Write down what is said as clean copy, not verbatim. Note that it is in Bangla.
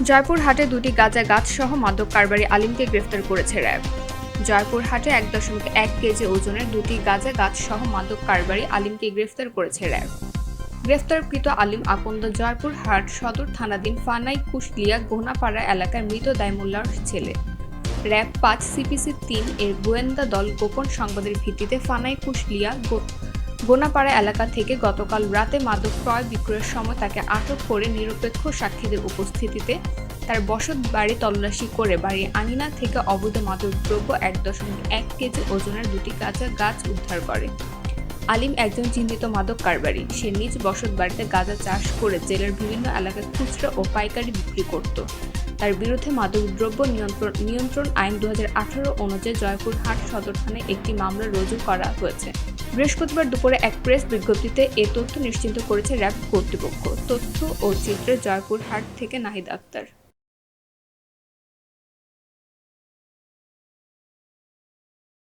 জয়পুরহাটে দুটি গাঁজা গাছসহ মাদক কারবারি আলিমকে গ্রেফতার করেছে র্যাব। জয়পুরহাটে ১.১ কেজি ওজনের দুটি গাঁজা গাছসহ মাদক কারবারি আলিমকে গ্রেফতার করেছে র্যাব। গ্রেফতারকৃত আলিম আকন্দ জয়পুরহাট সদর থানাধীন ফানাই কুশলিয়া গোনাপাড়া এলাকার মৃত দাইমুল্লাহর ছেলে। র্যাব ৫ CPC-৩ এর গোয়েন্দা দল গোপন সংবাদের ভিত্তিতে ফানাই কুশলিয়া গোনাপাড়া এলাকা থেকে গতকাল রাতে মাদক ক্রয় বিক্রয়ের সময় তাকে আটক করে নিরপেক্ষ সাক্ষীদের উপস্থিতিতে তার বসত বাড়ি তল্লাশি করে বাড়ির আঙিনা থেকে অবৈধ মাদকদ্রব্য ১.১ কেজি ওজনের দুটি গাঁজা গাছ উদ্ধার করে। আলিম একজন চিহ্নিত মাদক কারবারি। সে নিজ বসত বাড়িতে গাঁজা চাষ করে জেলার বিভিন্ন এলাকায় খুচরা ও পাইকারি বিক্রি করত। তার বিরুদ্ধে মাদকদ্রব্য নিয়ন্ত্রণ আইন ২০১৮ অনুযায়ী জয়পুরহাট সদর থানায় একটি মামলা রুজু করা হয়েছে। বৃহস্পতিবার দুপুরে এক প্রেস বিজ্ঞপ্তিতে এ তথ্য নিশ্চিত করেছে র্যাব কর্তৃপক্ষ। তথ্য ও চিত্রে জয়পুরহাট থেকে নাহিদ আক্তার।